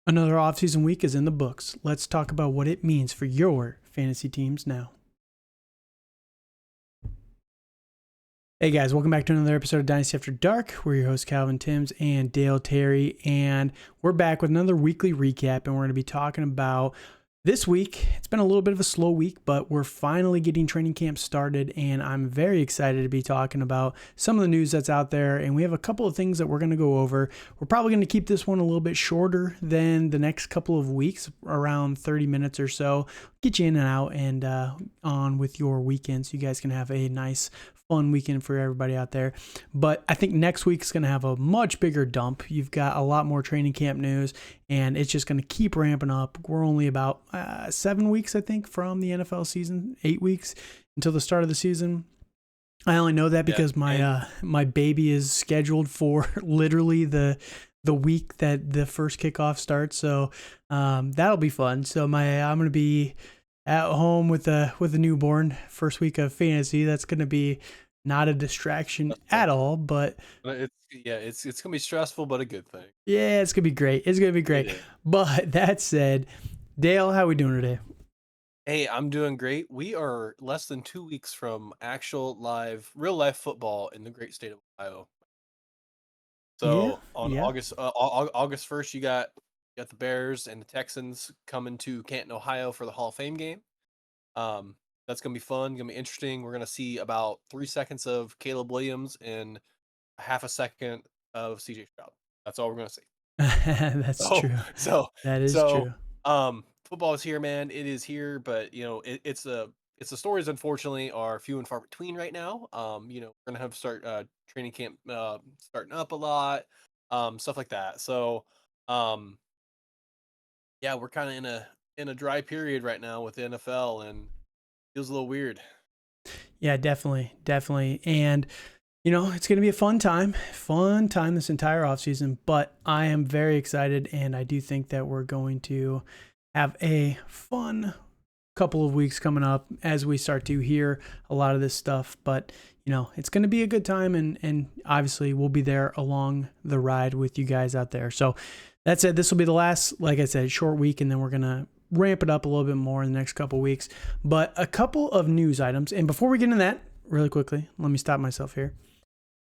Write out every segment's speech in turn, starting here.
Another offseason week is in the books. Let's talk about what it means for your fantasy teams now. Hey guys, welcome back to another episode of Dynasty After Dark. We're your hosts Calvin Timms and Dale Terry, and we're back with another weekly recap, and we're going to be talking about this week. It's been a little bit of a slow week, but we're finally getting training camp started, and I'm very excited to be talking about some of the news that's out there, and we have a couple of things that we're going to go over. We're probably going to keep this one a little bit shorter than the next couple of weeks, around 30 minutes or so. Get you in and out and on with your weekend so you guys can have a nice fun weekend for everybody out there. But I think next week's going to have a much bigger dump. You've got a lot more training camp news, and it's just going to keep ramping up. We're only about 7 weeks, I think, from the NFL season, 8 weeks until the start of the season. I only know that because my baby is scheduled for literally the week that the first kickoff starts. So that'll be fun. So I'm going to be at home with a newborn first week of fantasy. That's going to be not a distraction at all, but it's gonna be stressful, but a good thing. Yeah, it's gonna be great. It's gonna be great. But that said, Dale, how are we doing today? Hey, I'm doing great. We are less than 2 weeks from actual real life football in the great state of Ohio. So on Yeah. August 1st, you got the Bears and the Texans coming to Canton, Ohio for the Hall of Fame game. That's gonna be fun, gonna be interesting. We're gonna see about 3 seconds of Caleb Williams and half a second of CJ Stroud. That's all we're gonna see. That's true. That is true. Football is here, man. It is here, but it's the stories unfortunately are few and far between right now. We're gonna have training camp starting up a lot, stuff like that. So, yeah, we're kind of in a dry period right now with the NFL, and feels a little weird. Yeah, definitely. And it's going to be a fun time this entire offseason, but I am very excited, and I do think that we're going to have a fun couple of weeks coming up as we start to hear a lot of this stuff. But it's going to be a good time, and obviously we'll be there along the ride with you guys out there. So that said, this will be the last, like I said, short week, and then we're going to ramp it up a little bit more in the next couple of weeks. But a couple of news items, and before we get into that, really quickly, let me stop myself here.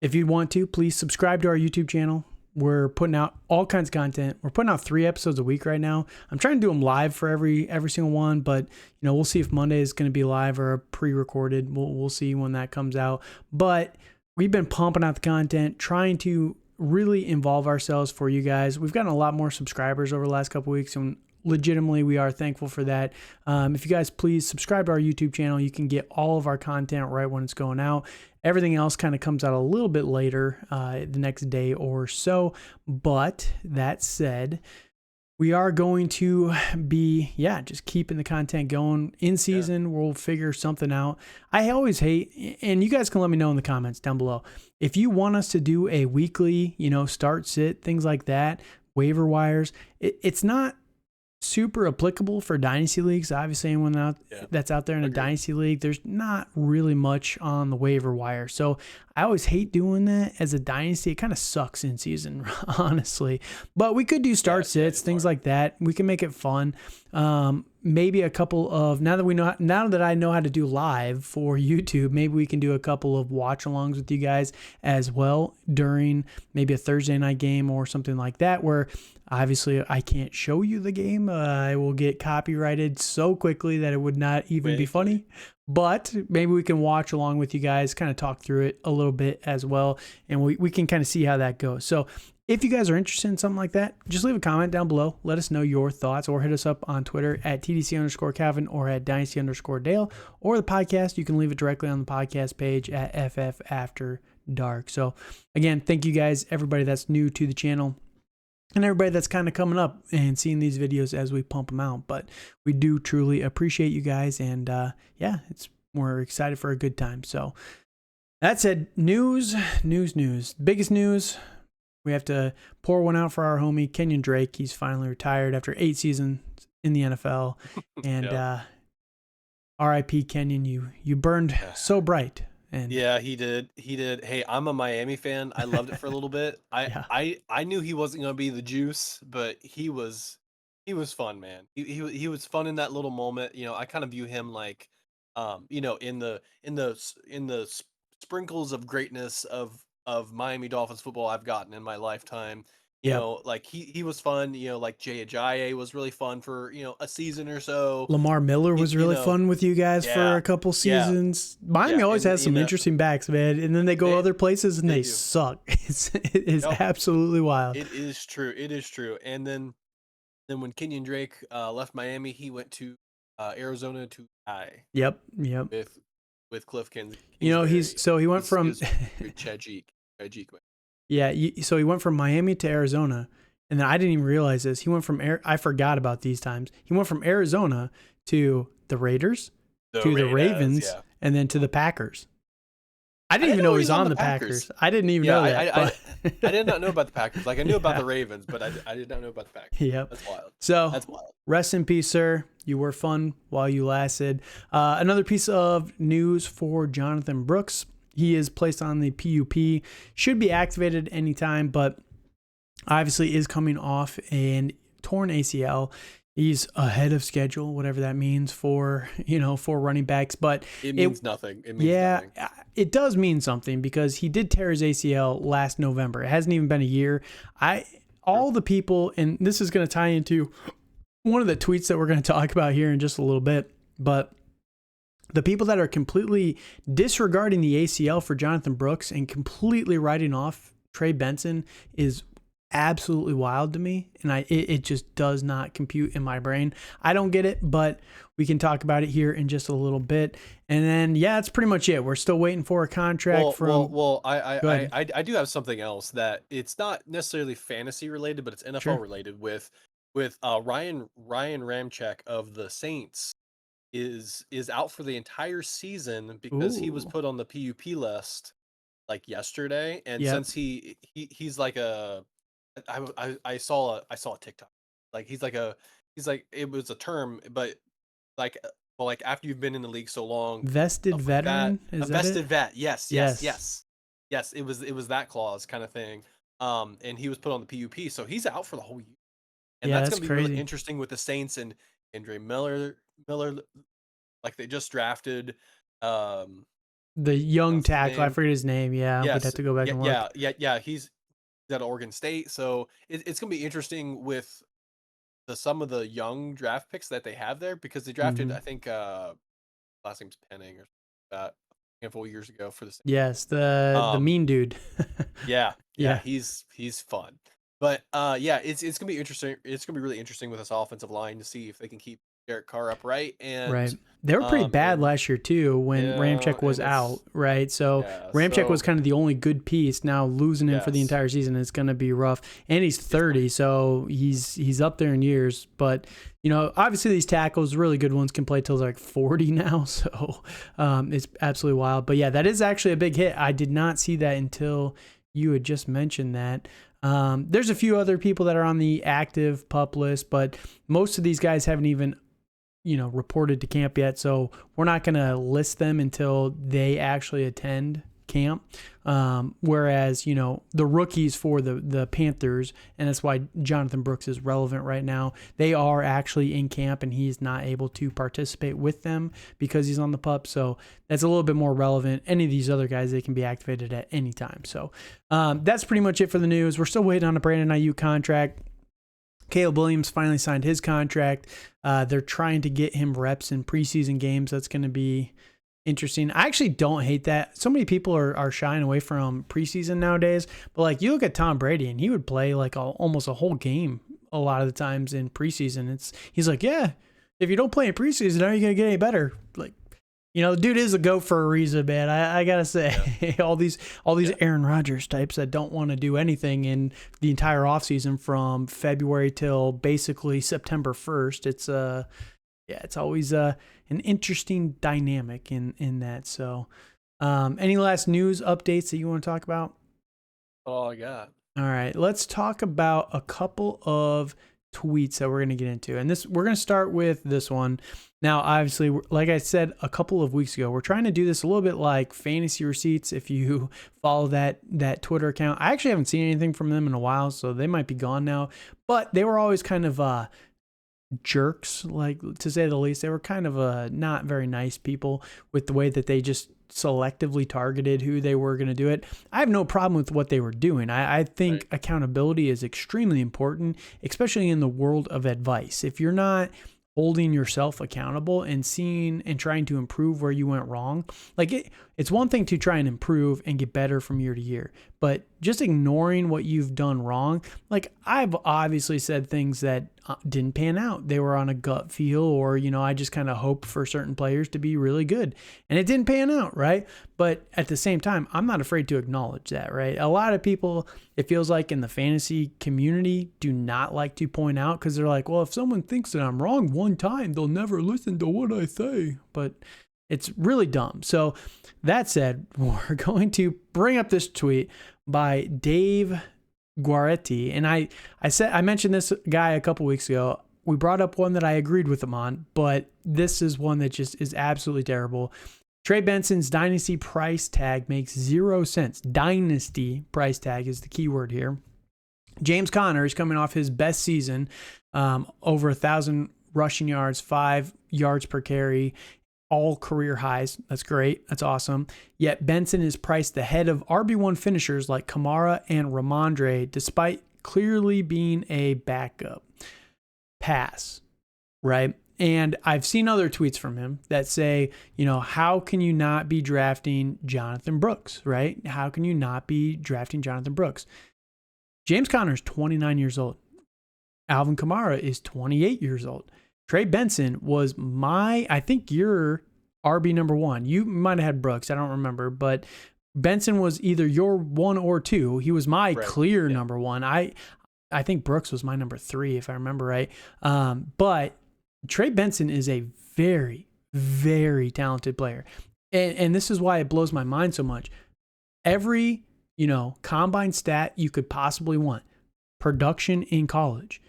If you want to, please subscribe to our YouTube channel. We're putting out all kinds of content. We're putting out 3 episodes a week right now. I'm trying to do them live for every single one, but we'll see if Monday is going to be live or pre-recorded. We'll see when that comes out. But we've been pumping out the content, trying to really involve ourselves for you guys. We've gotten a lot more subscribers over the last couple of weeks, and legitimately we are thankful for that. If you guys please subscribe to our YouTube channel, you can get all of our content right when it's going out. Everything else kind of comes out a little bit later, the next day or so. But that said, we are going to be, just keeping the content going in season. Yeah. We'll figure something out. I always hate, and you guys can let me know in the comments down below, if you want us to do a weekly, start, sit, things like that, waiver wires. It's not super applicable for dynasty leagues. Obviously, anyone that's out there in a dynasty league, there's not really much on the waiver wire. So I always hate doing that as a dynasty. It kind of sucks in season, honestly. But we could do start sits, things like that. We can make it fun. Maybe a couple of now that I know how to do live for YouTube, maybe we can do a couple of watch alongs with you guys as well during maybe a Thursday night game or something like that, where obviously I can't show you the game. I will get copyrighted so quickly that it would not even be funny. But maybe we can watch along with you guys, kind of talk through it a little bit as well, and we can kind of see how that goes. So if you guys are interested in something like that, just leave a comment down below. Let us know your thoughts, or hit us up on Twitter at TDC_Calvin or at Dynasty_Dale, or the podcast. You can leave it directly on the podcast page at FF After Dark. So again, thank you guys, everybody that's new to the channel, and everybody that's kind of coming up and seeing these videos as we pump them out. But we do truly appreciate you guys, and we're excited for a good time. So that said, news. Biggest news, we have to pour one out for our homie Kenyon Drake. He's finally retired after 8 seasons in the NFL. And RIP Kenyon, you burned so bright. And yeah, he did. Hey, I'm a Miami fan. I loved it for a little bit. I knew he wasn't going to be the juice, but he was He was fun, man. He was fun in that little moment. I kind of view him like, in the sprinkles of greatness of Miami Dolphins football I've gotten in my lifetime. Yep. Like he was fun. Like Jay Ajayi was really fun for a season or so. Lamar Miller was You really know, fun with you guys for yeah, a couple yeah, seasons. Miami yeah, always and has some interesting backs, man. And then they go they other places and they they do. suck. It is Yep, absolutely wild. it is true. It is true. And then when Kenyon Drake left Miami, he went to Arizona to die Yep. Yep. with Cliff You know, Kingsbury. he went It from was Chajik. yeah, so he went from Miami to Arizona, and then I didn't even realize this. He went from I forgot about these times. He went from Arizona to the Raiders, The to the Raiders, Ravens, yeah. and then to the Packers. I I didn't didn't even know know he he was was on on the the Packers. Packers. I didn't even Yeah, know that. I did not know about the Packers. Like I knew about Yeah. the Ravens, but I did not know about the Packers. Yep. That's wild. So That's wild. rest in peace, sir. You were fun while you lasted. Another piece of news for Jonathon Brooks. He is placed on the PUP. Should be activated anytime, but obviously is coming off a torn ACL. He's ahead of schedule, whatever that means for running backs. But It means nothing. It means yeah, nothing. it does mean something because he did tear his ACL last November. It hasn't even been a year. All the people, and this is going to tie into one of the tweets that we're going to talk about here in just a little bit, but the people that are completely disregarding the ACL for Jonathon Brooks and completely writing off Trey Benson is absolutely wild to me, and it just does not compute in my brain. I don't get it, but we can talk about it here in just a little bit. And then that's pretty much it. We're still waiting for a contract from. Well, Go ahead. I do have something else that it's not necessarily fantasy related, but it's NFL Sure. related with Ryan Ramczyk of the Saints is out for the entire season because he was Ooh. put on the PUP list like yesterday, and Yep. since he's like I saw a TikTok, like he's like it was a term, but like well, like after you've been in the league so long, Vested stuff like that, veteran. a Is that vested it? vet, yes, Yes. yes, it was that clause kind of thing, and he was put on the PUP, so he's out for the whole year, and Yeah, that's that's gonna be really crazy. interesting with the Saints and Andre Miller, like they just drafted, The young what's his tackle, I name? forget his name. Yeah, we'd have Yes, to go back and look. yeah, he's at Oregon State, so it's gonna be interesting with some of the young draft picks that they have there because they drafted, Hmm. I think, last name's Penning or something like that a handful of years ago for the Saints. Yes, the Um, mean dude. yeah, Yeah. he's fun, but yeah, it's gonna be interesting. It's gonna be really interesting with this offensive line to see if they can keep Derek Carr upright Right. They were pretty bad and last year too when yeah, Ramczyk was and out, it's right? So yeah, Ramczyk was so kind of the only good piece. Now losing him for the yes, entire season is going to be rough. And he's it's going 30, so he's up there in years. But obviously these tackles, really good ones, can play till they're like 40 now. So it's absolutely wild. But yeah, that is actually a big hit. I did not see that until you had just mentioned that. There's a few other people that are on the active pup list, but most of these guys haven't even reported to camp yet. So we're not going to list them until they actually attend camp. Whereas, the rookies for the Panthers, and that's why Jonathon Brooks is relevant right now, they are actually in camp and he's not able to participate with them because he's on the pup. So that's a little bit more relevant. Any of these other guys, they can be activated at any time. So that's pretty much it for the news. We're still waiting on a Brandon Ayuk contract. Caleb Williams finally signed his contract. They're trying to get him reps in preseason games. That's going to be interesting. I actually don't hate that. So many people are shying away from preseason nowadays. But like you look at Tom Brady, and he would play like almost a whole game a lot of the times in preseason. He's like, yeah, if you don't play in preseason, how are you going to get any better? Like, the dude is a GOAT for a reason, man. I gotta say, all these Aaron Rodgers types that don't want to do anything in the entire offseason from February till basically September 1st. It's always an interesting dynamic in that. So, any last news updates that you want to talk about? all I got. All right, let's talk about a couple of tweets that we're going to get into. And we're going to start with this one. Now, obviously, like I said a couple of weeks ago, we're trying to do this a little bit like Fantasy Receipts. If you follow that Twitter account, I actually haven't seen anything from them in a while, so they might be gone now. But they were always kind of jerks, like to say the least. They were kind of not very nice people with the way that they just selectively targeted who they were going to do it. I have no problem with what they were doing. I think Right. accountability is extremely important, especially in the world of advice. If you're not holding yourself accountable and seeing and trying to improve where you went wrong, like it's one thing to try and improve and get better from year to year, but just ignoring what you've done wrong. Like I've obviously said things that didn't pan out. They were on a gut feel, or, I just kind of hoped for certain players to be really good and it didn't pan out, right? But at the same time, I'm not afraid to acknowledge that, right? A lot of people, it feels like in the fantasy community, do not like to point out because they're like, well, if someone thinks that I'm wrong one time, they'll never listen to what I say. But it's really dumb. So that said, we're going to bring up this tweet by Dave Guaretti. And I mentioned this guy a couple weeks ago. We brought up one that I agreed with him on, but this is one that just is absolutely terrible. Trey Benson's dynasty price tag makes 0 cents. Dynasty price tag is the key word here. James Conner is coming off his best season, over 1,000 rushing yards, 5 yards per carry, all career highs. That's great. That's awesome. Yet Benson is priced ahead of RB1 finishers like Kamara and Ramondre, despite clearly being a backup. Pass, right? And I've seen other tweets from him that say, how can you not be drafting Jonathon Brooks, right? How can you not be drafting Jonathon Brooks? James Conner is 29 years old. Alvin Kamara is 28 years old. Trey Benson was I think your RB number 1. You might have had Brooks. I don't remember, but Benson was either your 1 or 2. He was my clear number 1. I think Brooks was my number 3, if I remember right. But Trey Benson is a very, very talented player. And this is why it blows my mind so much. Every, combine stat you could possibly want. Production in college.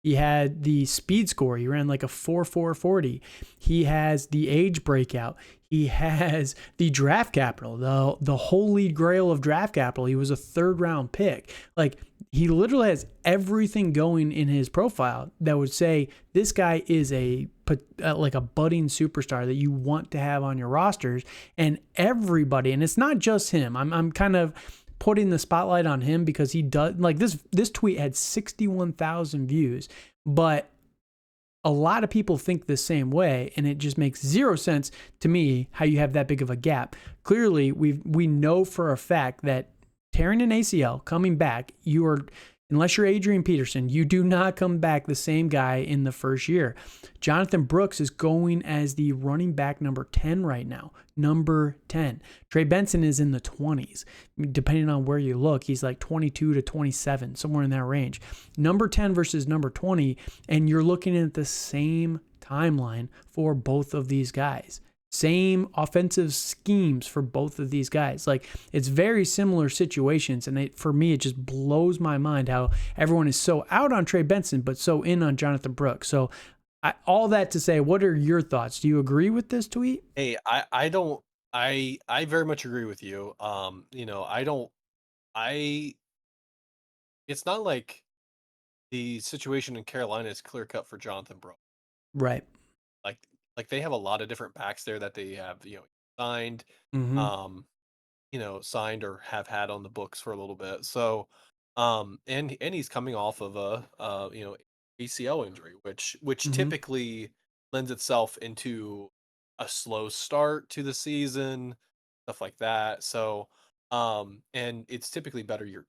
He had the speed score. He ran like a 4.440. He has the age breakout. He has the draft capital, the holy grail of draft capital. He was a 3rd round pick. Like, he literally has everything going in his profile that would say this guy is like a budding superstar that you want to have on your rosters. And everybody, and it's not just him. I'm kind of putting the spotlight on him because he does, like, this tweet had 61,000 views, but a lot of people think the same way, and it just makes 0 sense to me how you have that big of a gap. Clearly, we know for a fact that tearing an ACL, coming back, unless you're Adrian Peterson, you do not come back the same guy in the first year. Jonathon Brooks is going as the running back number 10 right now. Number 10. Trey Benson is in the 20s. Depending on where you look, he's like 22 to 27, somewhere in that range. Number 10 versus number 20, and you're looking at the same timeline for both of these guys. Same offensive schemes for both of these guys. Like, it's very similar situations, and for me, it just blows my mind how everyone is so out on Trey Benson, but so in on Jonathon Brooks. So, all that to say, what are your thoughts? Do you agree with this tweet? Hey, I don't. I very much agree with you. I don't. I. It's not like the situation in Carolina is clear cut for Jonathon Brooks. Right. Like like they have a lot of different backs there that they have signed, Mm-hmm. um, signed or have had on the books for a little bit. So, and he's coming off of a ACL injury, which Mm-hmm. typically lends itself into a slow start to the season, stuff like that. So, and it's typically better year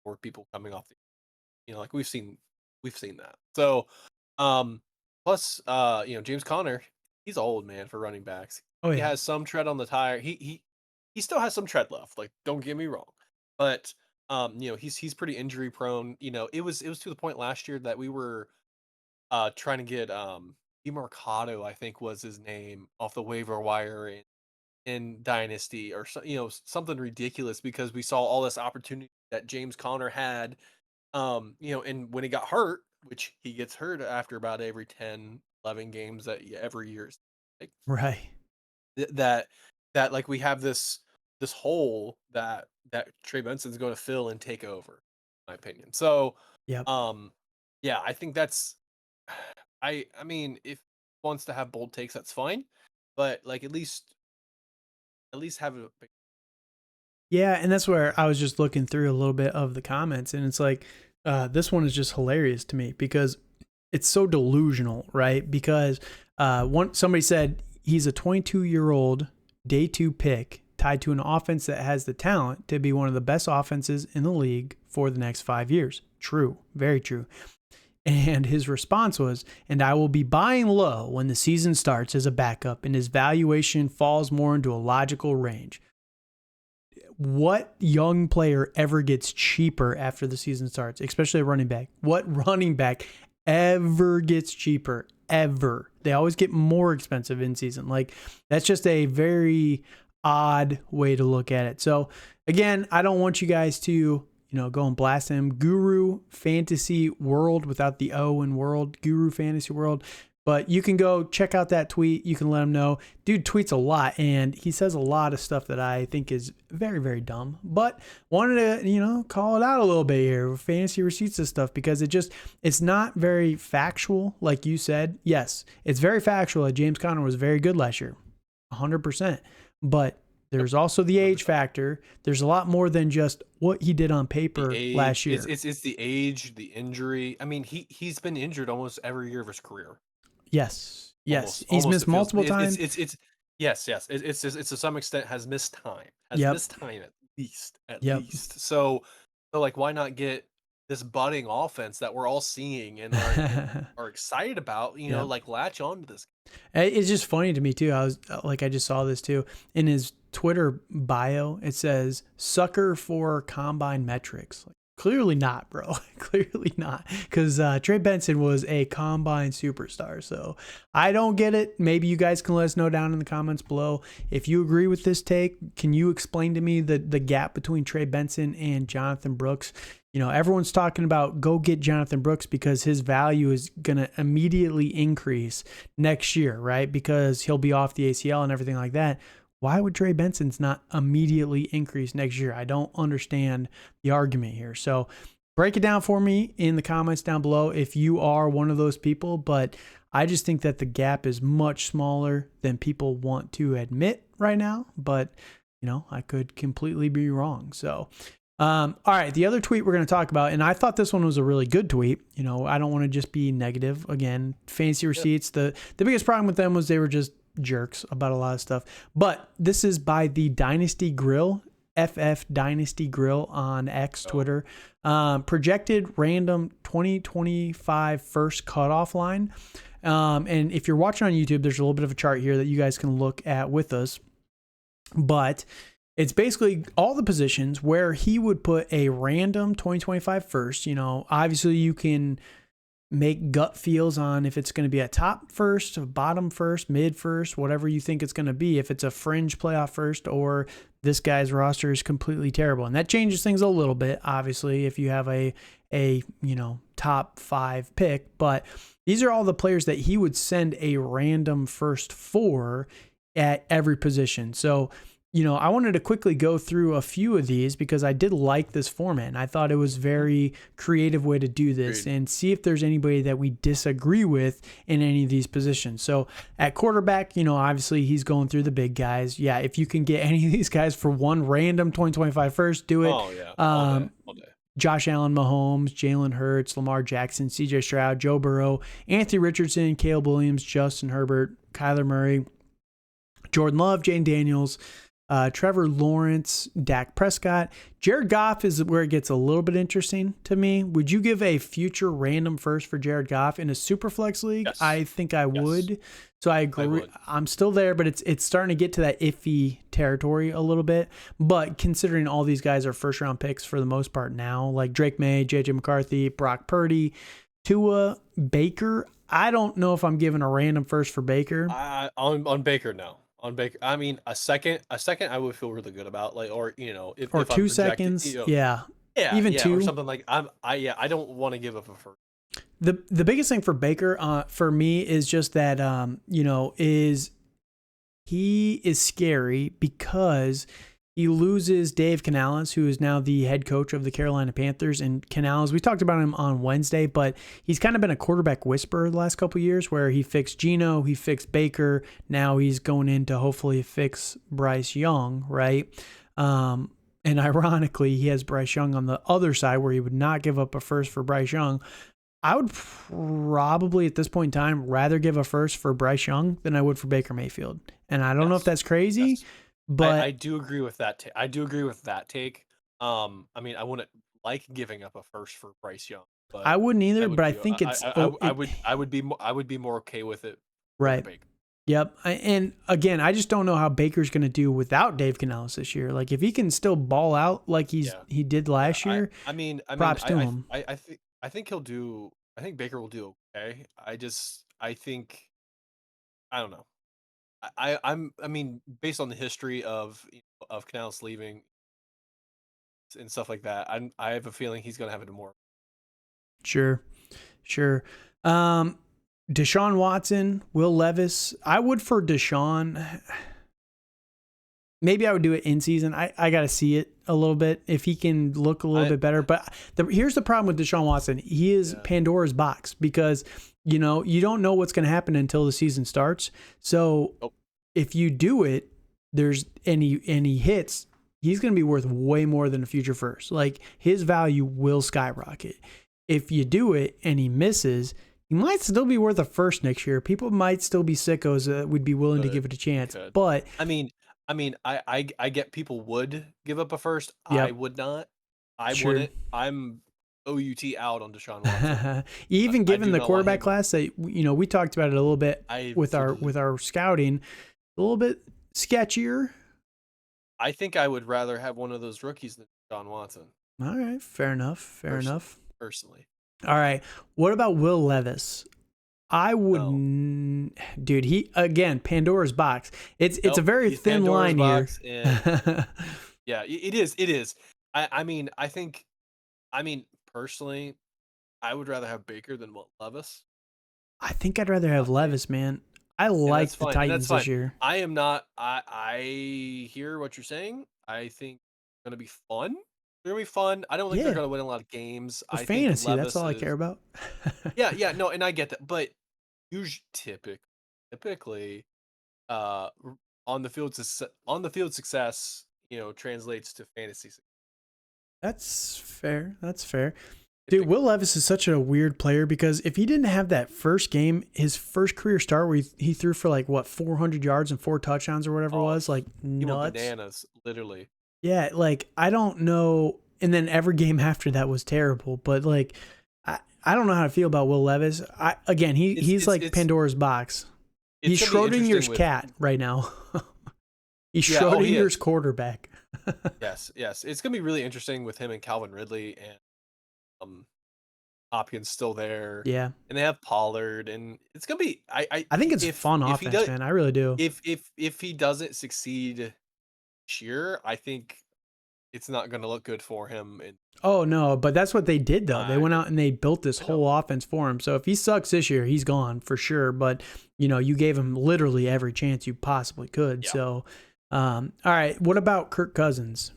for people coming off the, like we've seen that. So, um, plus, James Conner, he's old, man, for running backs. Oh, He yeah. has some tread on the tire. He still has some tread left. Like, don't get me wrong, but he's pretty injury prone. It was to the point last year that we were trying to get DeMarcado, I think was his name, off the waiver wire in Dynasty, or something ridiculous, because we saw all this opportunity that James Conner had. And when he got hurt, which he gets hurt after about every 10, 11 games that every year, like, Right. that like we have this hole that Trey Benson's going to fill and take over, in my opinion. So, Yep. um, yeah, I think that's I mean, if he wants to have bold takes, that's fine. But like, at least have it. Yeah, and that's where I was just looking through a little bit of the comments, and it's like, this one is just hilarious to me because it's so delusional, right? Because somebody said he's a 22-year-old day 2 pick tied to an offense that has the talent to be one of the best offenses in the league for the next 5 years. True, very true. And his response was, and I will be buying low when the season starts as a backup and his valuation falls more into a logical range. What young player ever gets cheaper after the season starts, especially a running back? What running back ever gets cheaper? Ever. They always get more expensive in season. Like, that's just a very odd way to look at it. So again, I don't want you guys to, go and blast him. Guru Fantasy World without the O in world, Guru Fantasy World. But you can go check out that tweet. You can let him know. Dude tweets a lot, and he says a lot of stuff that I think is very, very dumb. But wanted to, call it out a little bit here. Fantasy receipts and stuff, because it's not very factual, like you said. Yes, it's very factual that James Conner was very good last year, 100%. But there's also the age factor. There's a lot more than just what he did on paper last year. It's the age, the injury. I mean, he's been injured almost every year of his career. Yes. He's missed multiple times. Yes. It's to some extent has missed time. Missed time at least. So like, why not get this budding offense that we're all seeing and are excited about? Like, latch on to this. It's just funny to me too. I just saw this too in his Twitter bio. It says sucker for combine metrics. Like, clearly not, bro. Clearly not. Because Trey Benson was a combine superstar. So I don't get it. Maybe you guys can let us know down in the comments below. If you agree with this take, can you explain to me the gap between Trey Benson and Jonathan Brooks? Everyone's talking about go get Jonathan Brooks because his value is going to immediately increase next year, right? Because he'll be off the ACL and everything like that. Why would Trey Benson's not immediately increase next year? I don't understand the argument here. So break it down for me in the comments down below if you are one of those people. But I just think that the gap is much smaller than people want to admit right now. But, I could completely be wrong. So, all right, the other tweet we're going to talk about, and I thought this one was a really good tweet. I don't want to just be negative. Again, fantasy receipts. The biggest problem with them was they were just jerks about a lot of stuff. But this is by the Dynasty Grill, FF Dynasty Grill on X, Twitter. Projected random 2025 first cutoff line. And if you're watching on YouTube, there's a little bit of a chart here that you guys can look at with us. But it's basically all the positions where he would put a random 2025 first. Obviously you can make gut feels on if it's going to be a top first, a bottom first, mid first, whatever you think it's going to be, if it's a fringe playoff first or this guy's roster is completely terrible. And that changes things a little bit, obviously, if you have a top 5 pick. But these are all the players that he would send a random first for at every position. So I wanted to quickly go through a few of these because I did like this format. And I thought it was very creative way to do this and see if there's anybody that we disagree with in any of these positions. So at quarterback, obviously he's going through the big guys. Yeah, if you can get any of these guys for one random 2025 first, do it. Oh, yeah. All day. Josh Allen, Mahomes, Jalen Hurts, Lamar Jackson, CJ Stroud, Joe Burrow, Anthony Richardson, Caleb Williams, Justin Herbert, Kyler Murray, Jordan Love, Jane Daniels, Trevor Lawrence, Dak Prescott. Jared Goff is where it gets a little bit interesting to me. Would you give a future random first for Jared Goff in a super flex league? Yes. I think I would. So I agree. I'm still there, but it's starting to get to that iffy territory a little bit. But considering all these guys are first round picks for the most part now, like Drake May, JJ McCarthy, Brock Purdy, Tua, Baker. I don't know if I'm giving a random first for Baker. On Baker, no. On Baker, I mean, a second, I would feel really good about, like, or if 2 seconds, yeah, even 2 or something like. I don't want to give up a first. The biggest thing for Baker, for me, is just that is he is scary because He loses Dave Canales, who is now the head coach of the Carolina Panthers. And Canales, we talked about him on Wednesday, but he's kind of been a quarterback whisperer the last couple of years where he fixed Geno, he fixed Baker. Now he's going in to hopefully fix Bryce Young, right? And ironically, he has Bryce Young on the other side where he would not give up a first for Bryce Young. I would probably at this point in time rather give a first for Bryce Young than I would for Baker Mayfield. And I don't know if that's crazy. Yes. But I do agree with that. I do agree with that take. I mean, I wouldn't like giving up a first for Bryce Young, but I wouldn't either. But I think it's I would be more okay with it. Right. Baker. Yep. And again, I just don't know how Baker's going to do without Dave Canales this year. Like if he can still ball out like he did last year. I mean, props to him. I think he'll do. I think Baker will do okay. I think. I don't know. I mean, based on the history of Canales leaving and stuff like that, I have a feeling he's going to have it more. Sure. Deshaun Watson, Will Levis. I would for Deshaun. Maybe I would do it in season. I got to see it a little bit if he can look a little bit better. But here's the problem with Deshaun Watson. He is Pandora's box because you don't know what's going to happen until the season starts. So if you do it, there's any hits, he's going to be worth way more than a future first. Like his value will skyrocket. If you do it and he misses, he might still be worth a first next year. People might still be sickos that would be willing to give it a chance. But I mean, I get people would give up a first. Yep. I would not. I wouldn't. I'm OUT out on Deshaun Watson. Even given the quarterback class that we talked about it a little bit with our scouting, a little bit sketchier. I think I would rather have one of those rookies than Deshaun Watson. All right, fair enough. Personally. All right, what about Will Levis? I would, dude. He again, Pandora's box. It's a very thin line here. Yeah, it is. I mean, personally, I would rather have Baker than Levis. I think I'd rather have Levis, man. I like the Titans this year. I am not. I hear what you're saying. I think it's gonna be fun. They're gonna be fun. I don't think they're gonna win a lot of games. I fantasy, that's all I care about. No, and I get that, but typically, on the field success, translates to fantasy. That's fair. Dude, Will Levis is such a weird player because if he didn't have that first game, his first career start where he threw for 400 yards and 4 touchdowns or whatever it was, nuts. Bananas, literally. Yeah, I don't know. And then every game after that was terrible. But I don't know how to feel about Will Levis. He's Pandora's box. He's Schrodinger's cat right now. He's Schrodinger's quarterback. Yes. It's gonna be really interesting with him and Calvin Ridley and Hopkins still there. Yeah, and they have Pollard, and it's gonna be. I think it's fun offense, man. I really do. If he doesn't succeed this year, I think it's not going to look good for him. Oh no, but that's what they did though. They went out and they built this whole offense for him. So if he sucks this year, he's gone for sure. But you gave him literally every chance you possibly could. Yeah. So, all right. What about Kirk Cousins?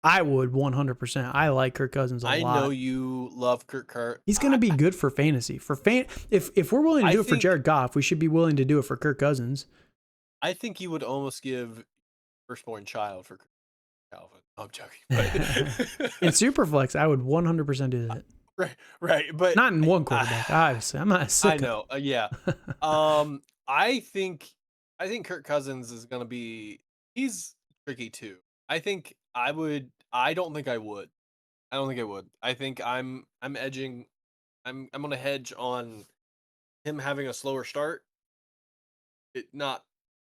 I would 100%. I like Kirk Cousins a lot. I know you love Kirk. He's going to be good for fantasy. If we're willing to do it for Jared Goff, we should be willing to do it for Kirk Cousins. I think you would almost give firstborn child for Calvin. I'm joking. But in Superflex, I would 100% do that. Right. But not in one quarterback, obviously. I'm not sick. I know. Yeah. I think Kirk Cousins is going to be. He's tricky too. I think I would. I don't think I would. I think I'm edging. I'm going to hedge on him having a slower start. I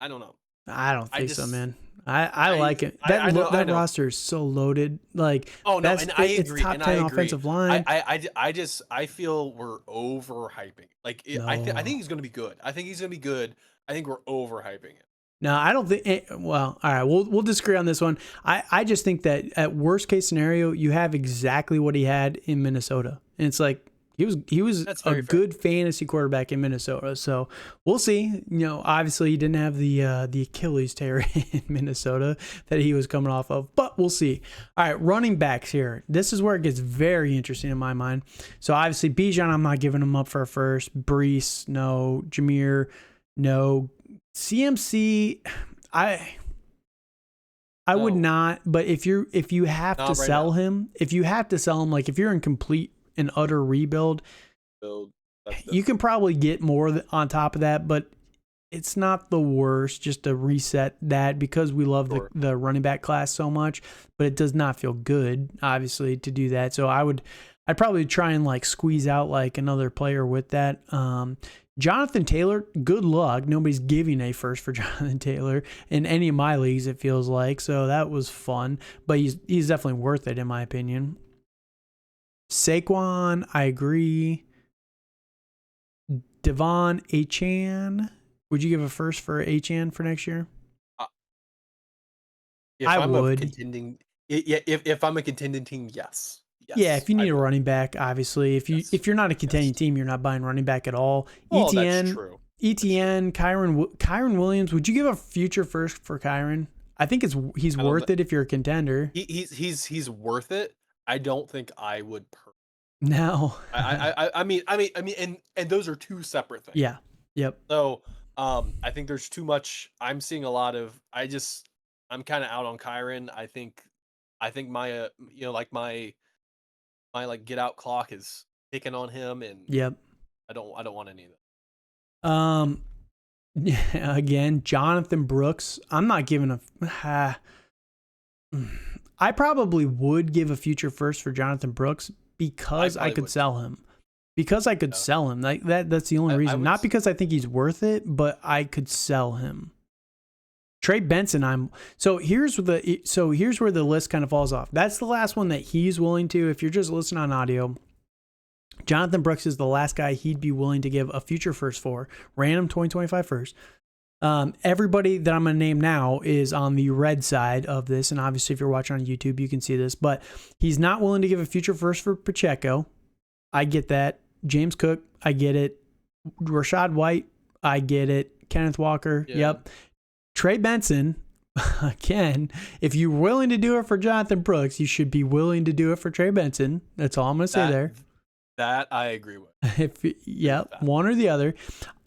don't know. I don't think so, man. I like it. That roster is so loaded. I agree. It's top 10 offensive line. I feel we're overhyping. I think he's going to be good. I think we're overhyping it. No, I don't think. Well, all right, we'll disagree on this one. I just think that at worst case scenario, you have exactly what he had in Minnesota, and it's He was That's a very fair. good fantasy quarterback in Minnesota. So we'll see. Obviously he didn't have the Achilles tear in Minnesota that he was coming off of, but we'll see. All right, running backs here. This is where it gets very interesting in my mind. So obviously Bijan, I'm not giving him up for a first. Brees, no. Jameer, no. CMC, I would not, but if you have to sell him, if you have to sell him, like if you're in complete and utter rebuild, you can probably get more on top of that, but it's not the worst just to reset that because we love the running back class so much, but it does not feel good, obviously, to do that. So I'd probably try and like squeeze out like another player with that. Jonathon Taylor, good luck. Nobody's giving a first for Jonathon Taylor in any of my leagues, it feels like. So that was fun, but he's definitely worth it in my opinion. Saquon, I agree. Devon Achane, would you give a first for Achane for next year? I would. If I'm a contending team, yes. Yeah, if you need a running back, obviously. If you're not a contending team, you're not buying running back at all. Oh, that's true. ETN, Kyren Williams. Would you give a future first for Kyren? I think he's worth it if you're a contender. He's worth it. I don't think I would. No. I mean, and those are two separate things. Yeah. Yep. So, I think there's too much. I'm seeing a lot of. I'm kind of out on Kyren. I think my my like get out clock is ticking on him, and yep. I don't want any of that. Again, Jonathan Brooks. I'm not giving a. I probably would give a future first for Jonathan Brooks because I could sell him. Because I could sell him. Like that's the only reason. Not because I think he's worth it, but I could sell him. Trey Benson, here's where the list kind of falls off. That's the last one that he's willing to. If you're just listening on audio, Jonathan Brooks is the last guy he'd be willing to give a future first for, random 2025 first. Everybody that I'm going to name now is on the red side of this, and obviously if you're watching on YouTube, you can see this, but he's not willing to give a future first for Pacheco. I get that. James Cook, I get it. Rashad White, I get it. Kenneth Walker, yep. Trey Benson, again, if you're willing to do it for Jonathan Brooks, you should be willing to do it for Trey Benson. That's all I'm going to say there. That I agree with. One or the other.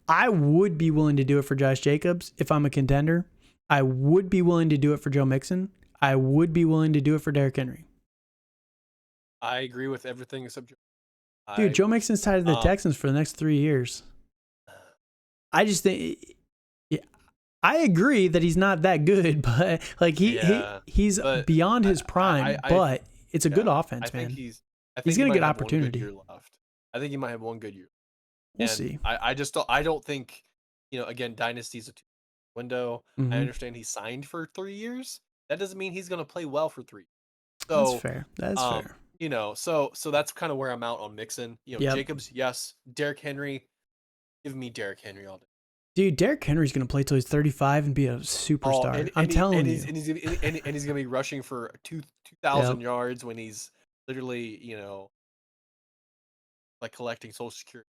I would be willing to do it for Josh Jacobs if I'm a contender. I would be willing to do it for Joe Mixon. I would be willing to do it for Derrick Henry. I agree with everything except Dude, Joe Mixon's tied to the Texans for the next 3 years. I just think... I agree that he's not that good, but like he's beyond his prime. But it's a good offense, man. He's going to get opportunity. I think he might have one good year. We'll see. I don't think again, Dynasty's a 2 window. Mm-hmm. I understand he signed for 3 years. That doesn't mean he's going to play well for 3. So that's fair. That's fair. So that's kind of where I'm out on Mixon. Jacobs, yes. Derrick Henry, give me Derrick Henry all day. Dude, Derrick Henry's going to play till he's 35 and be a superstar. I'm telling you. And he's going to be rushing for 2,000 yards when he's literally, like collecting Social Security.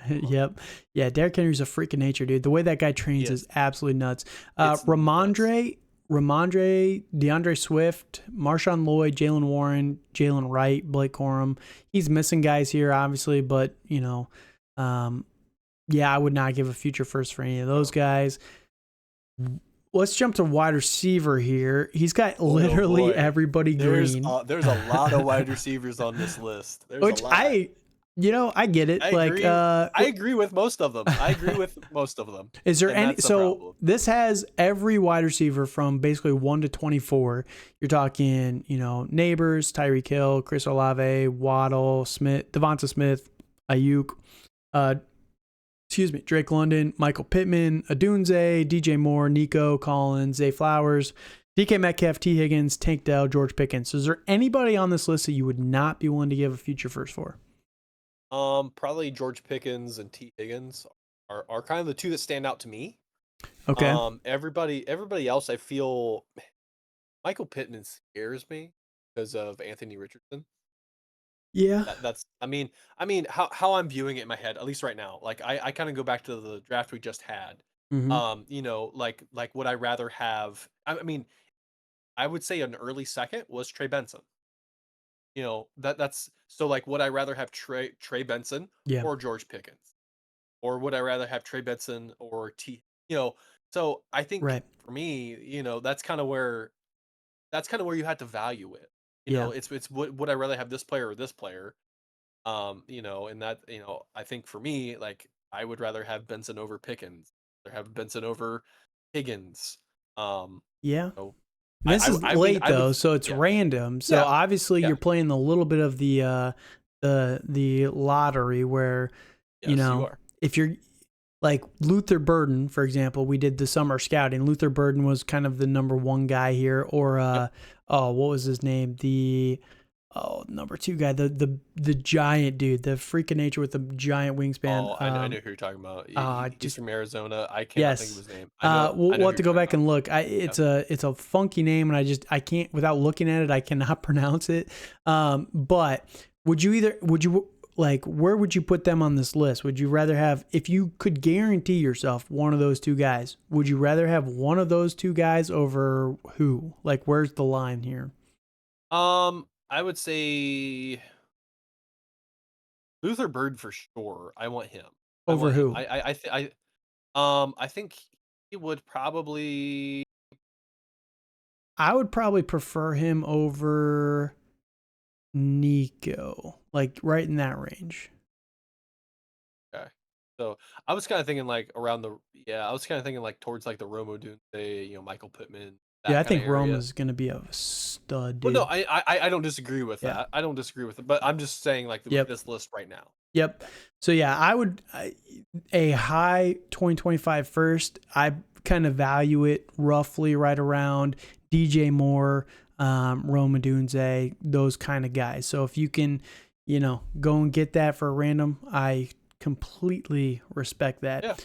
Yep. Yeah, Derrick Henry's a freak of nature, dude. The way that guy trains is absolutely nuts. Ramondre, DeAndre Swift, Marshawn Lloyd, Jalen Warren, Jalen Wright, Blake Corum. He's missing guys here, obviously, but, yeah, I would not give a future first for any of those guys. Let's jump to wide receiver here. He's got literally everybody green. There's a lot of wide receivers on this list. I get it. I agree with most of them. Is there any? So this has every wide receiver from basically 1 to 24. You're talking, Neighbors, Tyreek Hill, Chris Olave, Waddle, Smith, Devonta Smith, Ayuk, Drake London, Michael Pittman, Adunze, DJ Moore, Nico Collins, Zay Flowers, DK Metcalf, T. Higgins, Tank Dell, George Pickens. So is there anybody on this list that you would not be willing to give a future first for? Probably George Pickens and T. Higgins are kind of the two that stand out to me. Okay. Everybody else, I feel Michael Pittman scares me because of Anthony Richardson. Yeah. That's how I'm viewing it in my head, at least right now. Like I kind of go back to the draft we just had. Hmm. Like would I rather have? I mean, I would say an early second was Trey Benson. That's so like would I rather have Trey Benson Yeah. or George Pickens? Or would I rather have Trey Benson or T? So I think Right. for me, that's kind of where you have to value it. Yeah. It's would I rather have this player or this player? And that, I think for me, like I would rather have Benson over Pickens, or have Benson over Higgins. Yeah. So And this is I mean, late I would, though, so it's yeah, random. So yeah, obviously yeah, you're playing a little bit of the lottery where, yes, you are. if you're like Luther Burden, for example, we did the summer scouting. Luther Burden was kind of the number one guy here, or Yep. what was his name? Number two guy, the giant dude, the freak of nature with the giant wingspan. Oh, I know who you're talking about. He's Just from Arizona. I cannot think of yes. his name. I know We'll who have to you're go talking back about. and look. Yep. It's a funky name, and I can't without looking at it. I cannot pronounce it. But would you like where would you put them on this list? Would you rather have, if you could guarantee yourself one of those two guys? Would you rather have one of those two guys over who? Like, where's the line here? I would say Luther Bird for sure. I want him. I Over want him. who? I think he would probably. I would probably prefer him over Nico, like right in that range. Okay. So I was kind of thinking like around the I was kind of thinking like towards like the Romo Dunze, Michael Pittman, Yeah, that I kind of think Rome area. is going to be a stud, Well, no, dude. I don't disagree with Yeah. that. I don't disagree with it, but I'm just saying like with Yep. this list right now. Yep. Yeah. So yeah, a high 2025 first. I kind of value it roughly right around DJ Moore, Rome Odunze, those kind of guys. So if you can, go and get that for a random, I completely respect that. Yeah.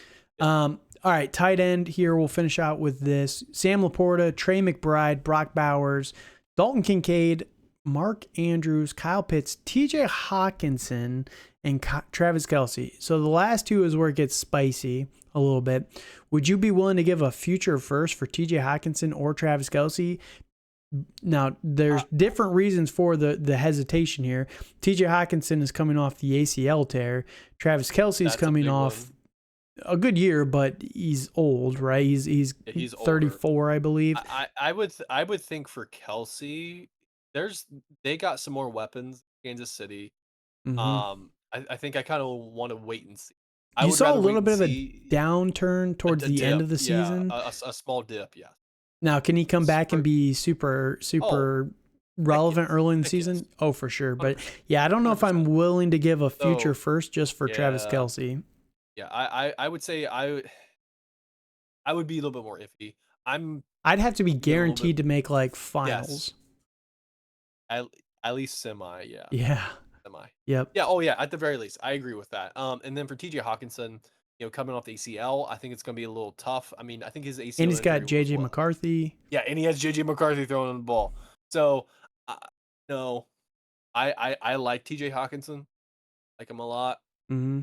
All right, tight end here. We'll finish out with this: Sam Laporta, Trey McBride, Brock Bowers, Dalton Kincaid, Mark Andrews, Kyle Pitts, TJ Hawkinson, and Travis Kelce. So the last two is where it gets spicy a little bit. Would you be willing to give a future first for TJ Hawkinson or Travis Kelce? Now, there's different reasons for the hesitation here. TJ Hawkinson is coming off the ACL tear. Travis Kelce is coming off a good year, but he's old, right? He's 34, I believe. I would think for Kelce, they got some more weapons, Kansas City. Mm-hmm. I think I kind of want to wait and see. You would saw a rather wait little and bit of a see downturn towards a the end dip, of the season. a small dip, yeah. Now, can he come back and be super Oh, relevant yes, early in the heck yes, season? Oh, for sure. But 100%, yeah, I don't know if I'm 100%. willing to give a future So first just for Travis yeah, Kelce. yeah. I would say I would be a little bit more iffy. I'd have to be Being a little bit guaranteed to make like yes, finals. at least semi, yeah, Yeah. semi. Yep. Yeah, oh yeah, at the very least, I agree with that. And then for TJ Hawkinson, coming off the ACL, I think it's going to be a little tough. I mean, I think his And ACL he's got injury was JJ what? McCarthy. Yeah, and he has JJ McCarthy throwing on the ball. So, no, I like TJ Hawkinson, like him a lot. Mm-hmm.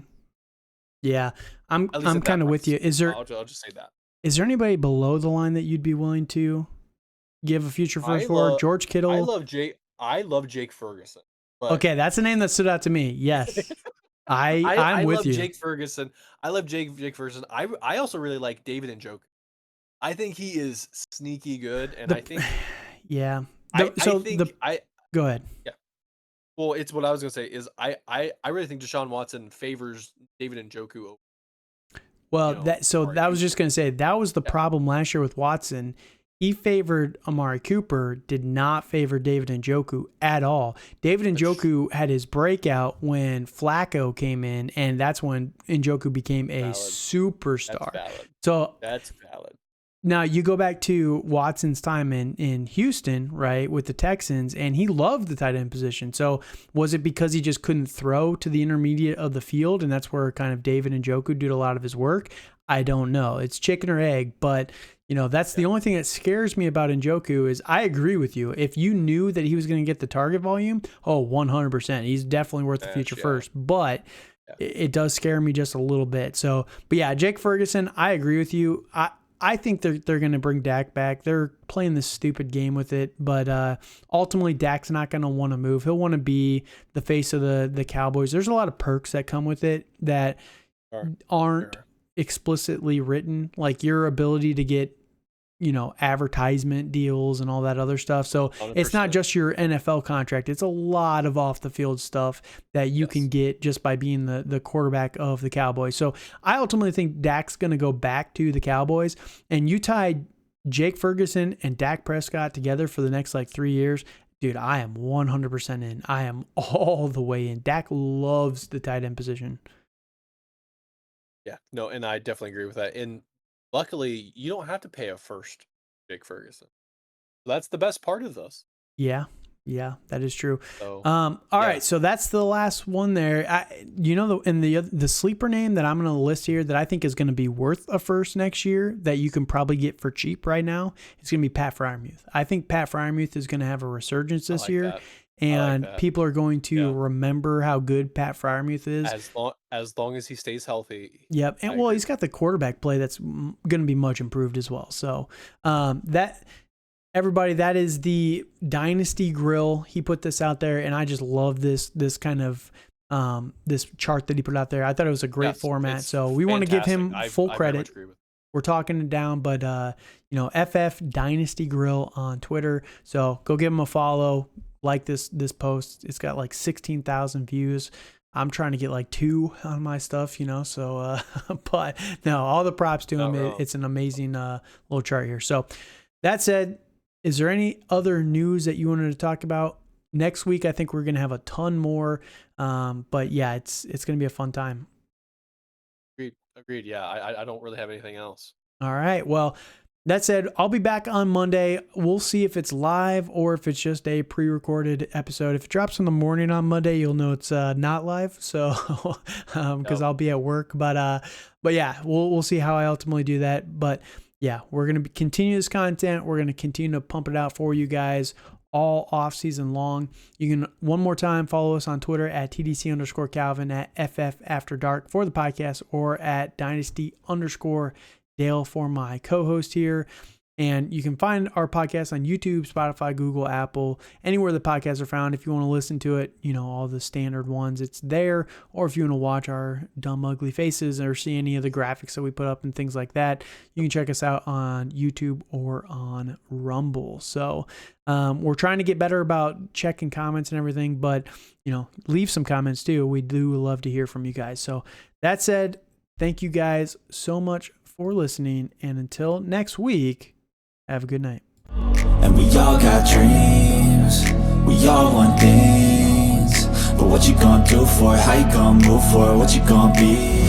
Yeah. I'm At least at kind that of with price. you. I'll just say that. Is there anybody below the line that you'd be willing to give a future first for? George Kittle. I love Jake Ferguson. But Okay, that's a name that stood out to me. Yes. I'm I with love you. Jake Ferguson. I love Jake Ferguson. I also really like David Njoku. I think he is sneaky good, and I think yeah. Go ahead. Yeah. Well, it's what I was gonna say is I really think Deshaun Watson favors David Njoku. Well, that was just gonna say that was the problem last year with Watson. He favored Amari Cooper, did not favor David Njoku at all. David Njoku had his breakout when Flacco came in, and that's when Njoku became a superstar. That's valid. Now, you go back to Watson's time in Houston, right, with the Texans, and he loved the tight end position. So was it because he just couldn't throw to the intermediate of the field, and that's where kind of David Njoku did a lot of his work? I don't know. It's chicken or egg, but that's the only thing that scares me about Njoku is I agree with you. If you knew that he was going to get the target volume, 100%. He's definitely worth the future first, but it does scare me just a little bit. So, but yeah, Jake Ferguson, I agree with you. I think they're going to bring Dak back. They're playing this stupid game with it, but ultimately Dak's not going to want to move. He'll want to be the face of the Cowboys. There's a lot of perks that come with it that aren't explicitly written, like your ability to get advertisement deals and all that other stuff. So 100%. It's not just your NFL contract. It's a lot of off the field stuff that you can get just by being the quarterback of the Cowboys. So I ultimately think Dak's going to go back to the Cowboys, and you tie Jake Ferguson and Dak Prescott together for the next 3 years. Dude, I am 100% in. I am all the way in. Dak loves the tight end position. Yeah, no, and I definitely agree with that. And luckily, you don't have to pay a first, Jake Ferguson. That's the best part of this. Yeah, that is true. So, all right, so that's the last one there. The sleeper name that I'm going to list here that I think is going to be worth a first next year that you can probably get for cheap right now, it's going to be Pat Freiermuth. I think Pat Freiermuth is going to have a resurgence this year. That. And people are going to remember how good Pat Freiermuth is. As long as he stays healthy. Yep. And he's got the quarterback play that's going to be much improved as well. So everybody, that is the Dynasty Grill. He put this out there, and I just love this kind of this chart that he put out there. I thought it was a great format. So we want to give him full credit. We're talking it down, but FF Dynasty Grill on Twitter. So go give him a follow. Like this post. It's got 16,000 views. I'm trying to get 2 on my stuff, so but no, all the props to him. It's an amazing little chart here. So that said, is there any other news that you wanted to talk about? Next week I think we're going to have a ton more, but yeah, it's going to be a fun time. Agreed. Yeah, I don't really have anything else. All right, well, that said, I'll be back on Monday. We'll see if it's live or if it's just a pre-recorded episode. If it drops in the morning on Monday, you'll know it's not live. So, because I'll be at work. But yeah, we'll see how I ultimately do that. But yeah, we're gonna continue this content. We're gonna continue to pump it out for you guys all off season long. You can one more time follow us on Twitter at TDC_Calvin, at FF After Dark for the podcast, or at Dynasty_Dale for my co-host here. And you can find our podcast on YouTube, Spotify, Google, Apple, anywhere the podcasts are found. If you want to listen to it, all the standard ones, it's there. Or if you want to watch our dumb, ugly faces or see any of the graphics that we put up and things like that, you can check us out on YouTube or on Rumble. So we're trying to get better about checking comments and everything, but, leave some comments too. We do love to hear from you guys. So that said, thank you guys so much for listening. And until next week, have a good night. And we all got dreams, we all want things, but what you gonna do for it? How you gonna move for it? What you gonna be?